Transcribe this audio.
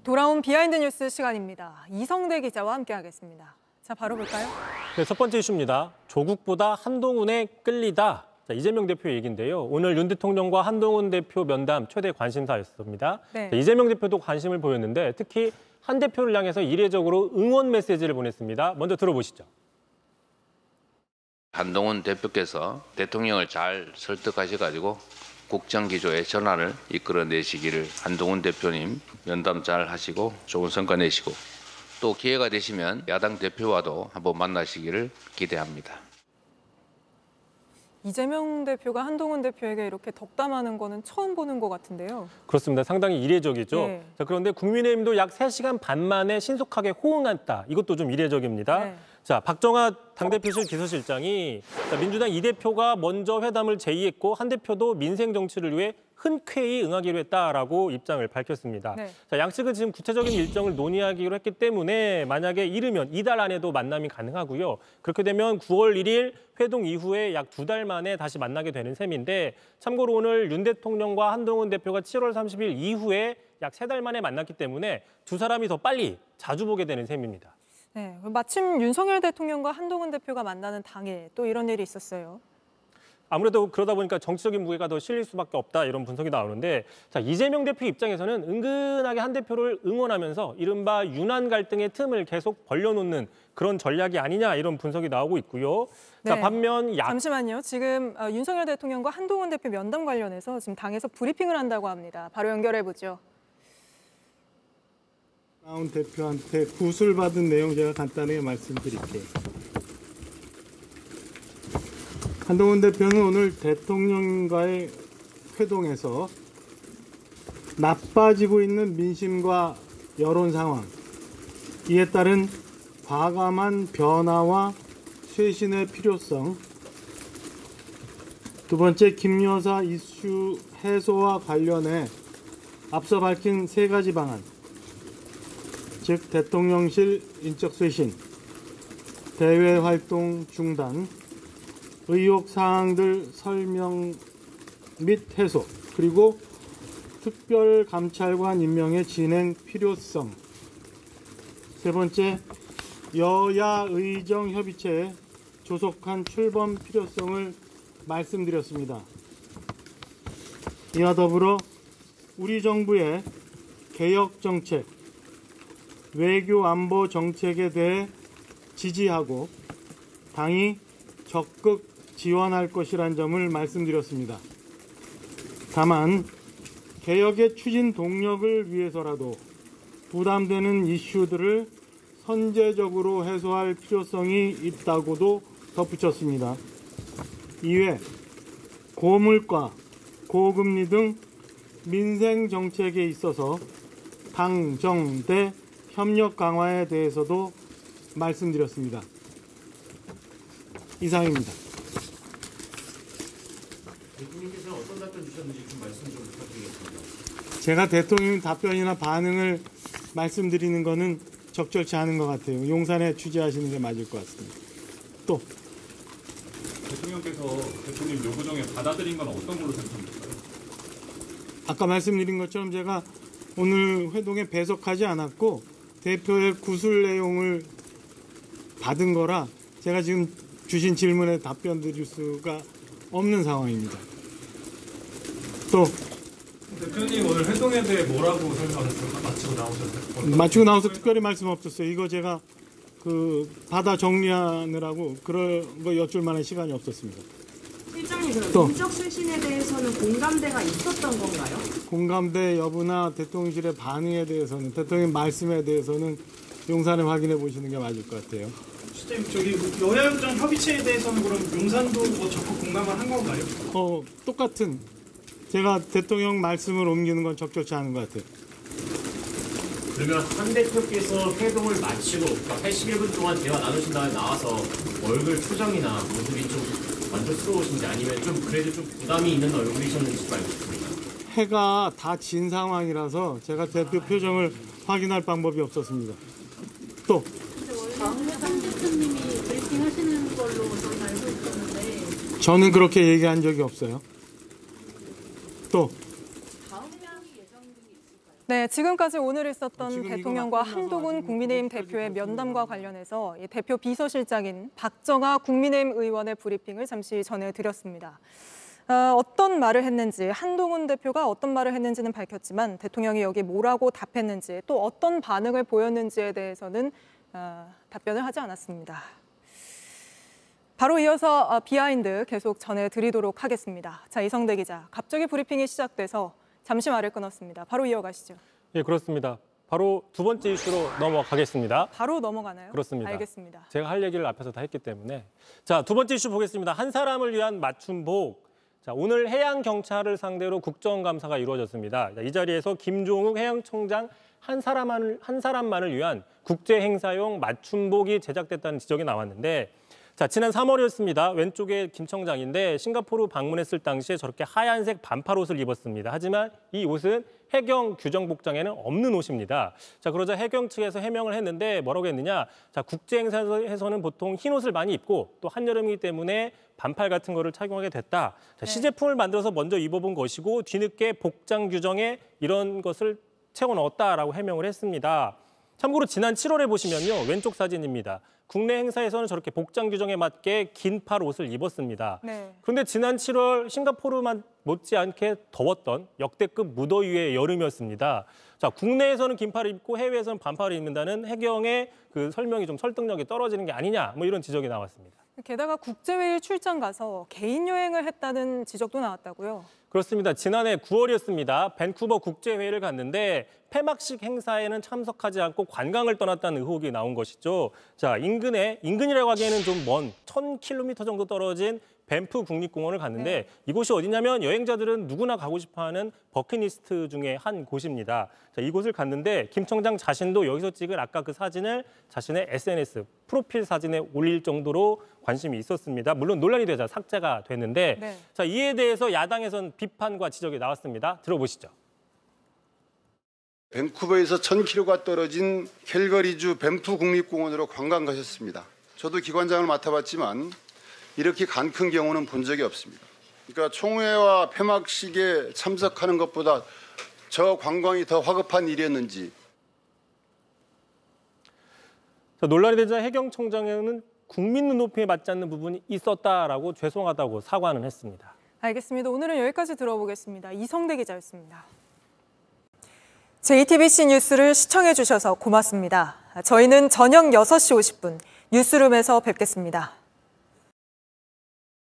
돌아온 비하인드 뉴스 시간입니다. 이성대 기자와 함께하겠습니다. 자, 바로 볼까요? 네, 첫 번째 이슈입니다. 조국보다 한동훈에 끌리다. 자, 이재명 대표 얘기인데요. 오늘 윤 대통령과 한동훈 대표 면담 최대 관심사였습니다. 네. 자, 이재명 대표도 관심을 보였는데 특히 한 대표를 향해서 이례적으로 응원 메시지를 보냈습니다. 먼저 들어보시죠. 한동훈 대표께서 대통령을 잘 설득하셔가지고 국정기조의 전환을 이끌어내시기를 한동훈 대표님 면담 잘 하시고 좋은 성과 내시고 또 기회가 되시면 야당 대표와도 한번 만나시기를 기대합니다. 이재명 대표가 한동훈 대표에게 이렇게 덕담하는 거는 처음 보는 것 같은데요. 그렇습니다. 상당히 이례적이죠. 네. 자, 그런데 국민의힘도 약 3시간 반 만에 신속하게 호응했다. 이것도 좀 이례적입니다. 네. 자, 박정하 당대표실 비서실장이 민주당 이 대표가 먼저 회담을 제의했고 한 대표도 민생 정치를 위해 흔쾌히 응하기로 했다라고 입장을 밝혔습니다. 네. 자, 양측은 지금 구체적인 일정을 논의하기로 했기 때문에 만약에 이르면 이달 안에도 만남이 가능하고요. 그렇게 되면 9월 1일 회동 이후에 약 2달 만에 다시 만나게 되는 셈인데 참고로 오늘 윤 대통령과 한동훈 대표가 7월 30일 이후에 약 3달 만에 만났기 때문에 두 사람이 더 빨리 자주 보게 되는 셈입니다. 네, 마침 윤석열 대통령과 한동훈 대표가 만나는 당일 또 이런 일이 있었어요. 아무래도 그러다 보니까 정치적인 무게가 더 실릴 수밖에 없다 이런 분석이 나오는데 자, 이재명 대표 입장에서는 은근하게 한 대표를 응원하면서 이른바 윤한 갈등의 틈을 계속 벌려놓는 그런 전략이 아니냐 이런 분석이 나오고 있고요. 자, 네. 반면 잠시만요. 지금 윤석열 대통령과 한동훈 대표 면담 관련해서 지금 당에서 브리핑을 한다고 합니다. 바로 연결해 보죠. 나온 대표한테 구술받은 내용 제가 간단하게 말씀드릴게요. 한동훈 대표는 오늘 대통령과의 회동에서 나빠지고 있는 민심과 여론 상황, 이에 따른 과감한 변화와 쇄신의 필요성, 두 번째 김 여사 이슈 해소와 관련해 앞서 밝힌 3가지 방안, 즉 대통령실 인적 쇄신, 대외 활동 중단, 의혹 사항들 설명 및 해소, 그리고 특별감찰관 임명의 진행 필요성. 세 번째, 여야 의정협의체에 조속한 출범 필요성을 말씀드렸습니다. 이와 더불어 우리 정부의 개혁 정책, 외교 안보 정책에 대해 지지하고 당이 적극 지원할 것이란 점을 말씀드렸습니다. 다만 개혁의 추진 동력을 위해서라도 부담되는 이슈들을 선제적으로 해소할 필요성이 있다고도 덧붙였습니다. 이외 고물가, 고금리 등 민생 정책에 있어서 당, 정, 대 협력 강화에 대해서도 말씀드렸습니다. 이상입니다. 대통령께서는 어떤 답변 주셨는지 좀 말씀 좀 부탁드리겠습니다. 제가 대통령 답변이나 반응을 말씀드리는 것은 적절치 않은 것 같아요. 용산에 취재하시는 게 맞을 것 같습니다. 또 대통령께서 대통령 요구 중에 받아들인 건 어떤 걸로 생각합니까? 아까 말씀드린 것처럼 제가 오늘 회동에 배석하지 않았고 대표의 구술 내용을 받은 거라 제가 지금 주신 질문에 답변 드릴 수가 없는 상황입니다. 또 대표님 오늘 회동에 대해 뭐라고 설명하셨어요? 마치고 나오셨어요? 마치고 나와서 특별히 말씀 없었어요. 이거 제가 받아 정리하느라고 그런 거 여쭐 만한 시간이 없었습니다. 실장님, 그럼 인적 쇄신에 대해서는 공감대가 있었던 건가요? 공감대 여부나 대통령실의 반응에 대해서는, 대통령 말씀에 대해서는 용산에 확인해 보시는 게 맞을 것 같아요. 실장님, 저기 여야정 협의체에 대해서는 그럼 용산도 뭐 적극 공감을 한 건가요? 똑같은, 제가 대통령 말씀을 옮기는 건 적절치 않은 것 같아요. 그러면 한 대표께서 회동을 마치고 81분 동안 대화 나누신 다음에 나와서 얼굴 표정이나 모습이 좀 만족스러우신지 아니면 좀 그래도 좀 부담이 있는 얼굴이셨는지 알고 싶습니다. 해가 다 진 상황이라서 제가 대표 표정을 확인할 방법이 없었습니다. 또 원래 한 대표님이 브리핑 하시는 걸로 저는 알고 있었는데 저는 그렇게 얘기한 적이 없어요. 또 네, 지금까지 오늘 있었던 지금 이거 대통령과 막 끝나서 한동훈 지금 국민의힘 그것까지 대표의 가지고 면담과 관련해서 이 대표 비서실장인 박정아 국민의힘 의원의 브리핑을 잠시 전해드렸습니다. 어떤 말을 했는지, 한동훈 대표가 어떤 말을 했는지는 밝혔지만 대통령이 여기 뭐라고 답했는지 또 어떤 반응을 보였는지에 대해서는 답변을 하지 않았습니다. 바로 이어서 비하인드 계속 전해드리도록 하겠습니다. 자, 이성대 기자, 갑자기 브리핑이 시작돼서 잠시 말을 끊었습니다. 바로 이어가시죠. 예, 그렇습니다. 바로 두 번째 이슈로 넘어가겠습니다. 바로 넘어가나요? 그렇습니다. 알겠습니다. 제가 할 얘기를 앞에서 다 했기 때문에. 자, 두 번째 이슈 보겠습니다. 한 사람을 위한 맞춤복. 자, 오늘 해양경찰을 상대로 국정감사가 이루어졌습니다. 자, 이 자리에서 김종욱 해양청장 한 사람만을 위한 국제행사용 맞춤복이 제작됐다는 지적이 나왔는데, 자, 지난 3월이었습니다. 왼쪽에 김 청장인데 싱가포르 방문했을 당시에 저렇게 하얀색 반팔 옷을 입었습니다. 하지만 이 옷은 해경 규정 복장에는 없는 옷입니다. 자, 그러자 해경 측에서 해명을 했는데 뭐라고 했느냐? 자, 국제 행사에서는 보통 흰 옷을 많이 입고 또 한여름이기 때문에 반팔 같은 거를 착용하게 됐다. 자, 시제품을 만들어서 먼저 입어본 것이고 뒤늦게 복장 규정에 이런 것을 채워 넣었다라고 해명을 했습니다. 참고로 지난 7월에 보시면요. 왼쪽 사진입니다. 국내 행사에서는 저렇게 복장 규정에 맞게 긴 팔 옷을 입었습니다. 네. 그런데 지난 7월 싱가포르만 못지않게 더웠던 역대급 무더위의 여름이었습니다. 자, 국내에서는 긴팔을 입고 해외에서는 반팔을 입는다는 해경의 그 설명이 좀 설득력이 떨어지는 게 아니냐, 뭐 이런 지적이 나왔습니다. 게다가 국제회의 출장 가서 개인 여행을 했다는 지적도 나왔다고요. 그렇습니다. 지난해 9월이었습니다. 밴쿠버 국제회의를 갔는데 폐막식 행사에는 참석하지 않고 관광을 떠났다는 의혹이 나온 것이죠. 자, 인근이라고 하기에는 좀 먼 1000km 정도 떨어진 밴프 국립공원을 갔는데 이곳이 어디냐면 여행자들은 누구나 가고 싶어하는 버킷리스트 중에 한 곳입니다. 자, 이곳을 갔는데 김 청장 자신도 여기서 찍을 아까 그 사진을 자신의 SNS 프로필 사진에 올릴 정도로 관심이 있었습니다. 물론 논란이 되자 삭제가 됐는데 자, 이에 대해서 야당에선 비판과 지적이 나왔습니다. 들어보시죠. 밴쿠버에서 1000km가 떨어진 캘거리주 밴프 국립공원으로 관광 가셨습니다. 저도 기관장을 맡아봤지만 이렇게 간 큰 경우는 본 적이 없습니다. 그러니까 총회와 폐막식에 참석하는 것보다 저 관광이 더 화급한 일이었는지. 자, 논란이 되자 해경청장에는 국민 눈높이에 맞지 않는 부분이 있었다라고 죄송하다고 사과는 했습니다. 알겠습니다. 오늘은 여기까지 들어보겠습니다. 이성대 기자였습니다. JTBC 뉴스를 시청해 주셔서 고맙습니다. 저희는 저녁 6시 50분 뉴스룸에서 뵙겠습니다.